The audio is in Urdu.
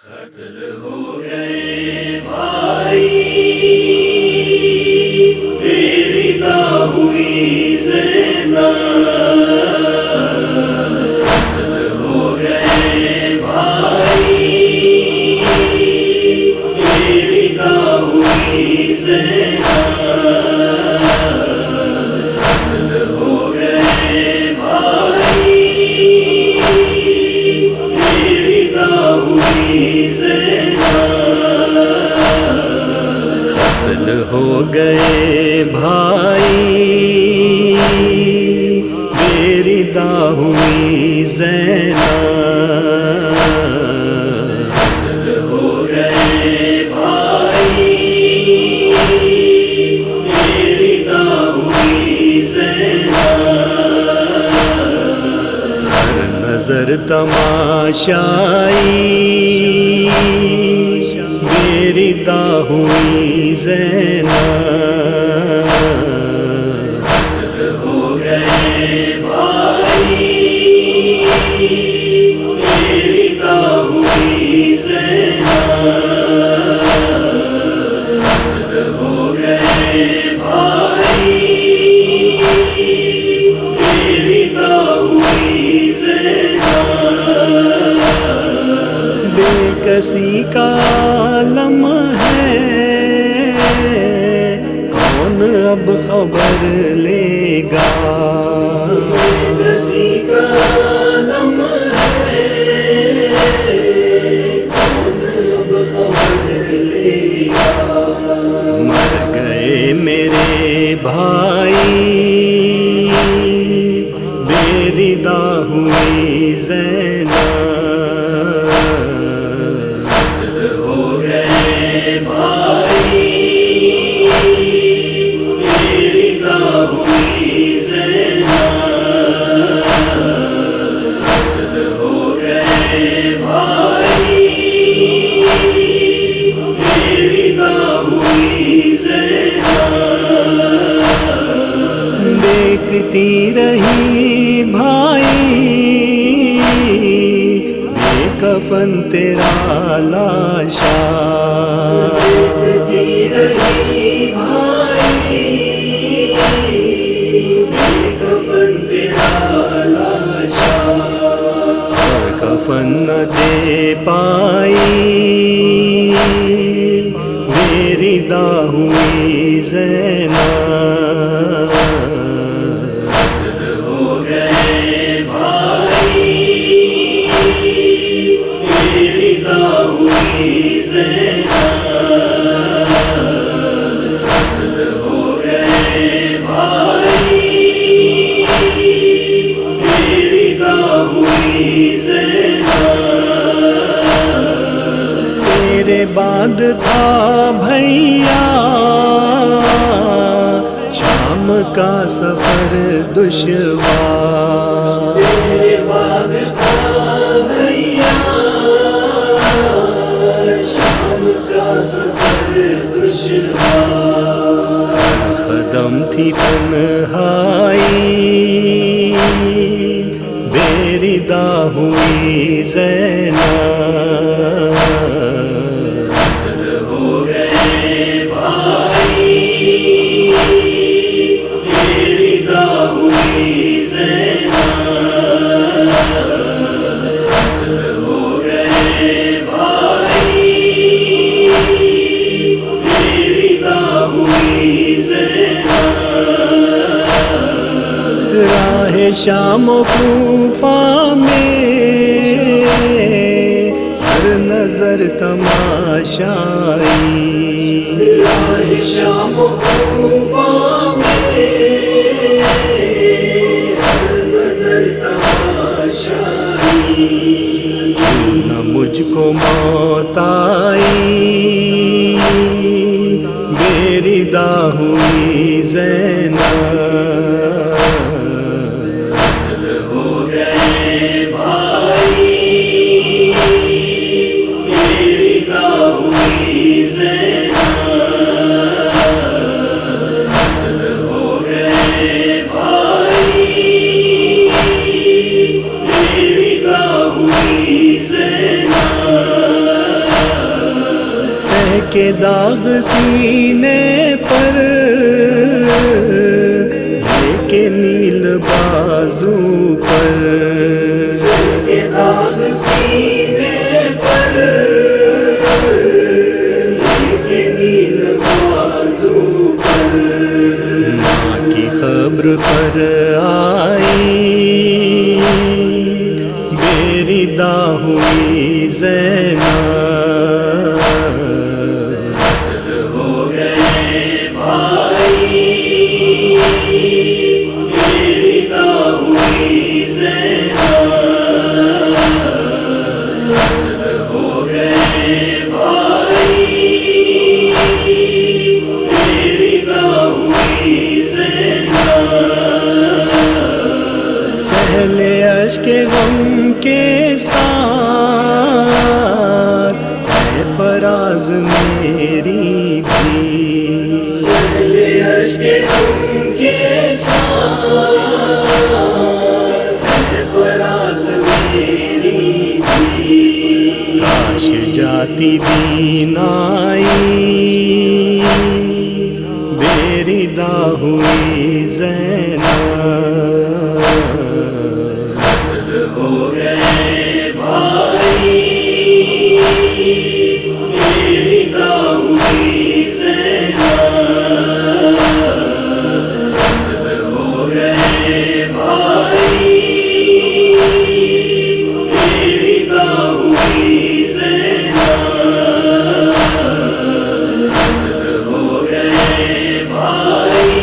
قتل ہو گئے بھائی، میری دا ہوئی زینب، قتل ہو گئے بھائی، میری دا ہوئی زینب، قتل ہو گئے بھائی، میری دا ہوئی زینب، قتل ہو گئے بھائی، میری دا ہوئی زینب، قتل ہو گئے بھائی، میری دا ہوئی زینب، ہر نظر تماشائی، میری دا ہوئی زینب، قتل ہو گئے بھائی، میری دا ہوئی زینب، قتل ہو گئے بھائی، میری دا ہوئی زینب، بے کسی کا عالم ہے، کون اب خبر لے گا، بے کسی کا عالم ہے، کون اب خبر لے گا، مر گئے میرے بھائی، میری دا ہوئی زینب، قتل ہو گئے بھائی، میری دا ہوئی زینب، قتل ہو گئے بھائی، میری دا ہوئی زینب، دیکھتی رہی بھائی، بے کفن تیرا لاشا، دیکھتی رہی بھائی، بے کفن تیرا لاشا، اور کفن نہ دے پائی، میری دا ہوئی زینب، قتل ہو گئے بھائی، میری دا ہوئی زینب، قتل ہو گئے بھائی، میری دا ہوئی زینب، تیرے بعد تھا بھیا شام کا سفر دشوار، تیرے بعد تھا بھیا شام کا سفر دشوار، ہر قدم تھی تنہائی، میری دا ہوئی زینب، قتل ہو گئے بھائی، میری دا ہوئی زینب، قتل ہو گئے بھائی، میری دا ہوئی زینب، راہ شام و کوفہ میں ہر نظر تماشائی، راہ شام و کوفہ میں ہر نظر تماشائی، نہ مجھ کو موت آئی، میری دا ہوئی زینب، قتل ہو گئے بھائی، میری دا ہوئی زینب، قتل ہو گئے بھائی، میری دا ہوئی زینب، داغ سینے پر ہے کہ نیل بازو پر، سر کے داغ سینے پر ہے کہ نیل بازو پر، ماں کی خبر پر آئی بیردا ہوئی زینب، قتل ہو گئے بھائی بیردا ہوئی زینب، قتل ہو گئے بھائی بیردا ہوئی زینب، سہل اشک غم کے ساتھ ہے فراز میری بھی، سہل اشک غم کے ساتھ ہے فراز میری بھی، کاش جاتی بینائی بیردا ہوئی زینب، قتل ہو گئے بھائی بیردا ہوئی زینب، قتل ہو گئے بھائی بیردا ہوئی زینب، قتل ہو گئے بھائی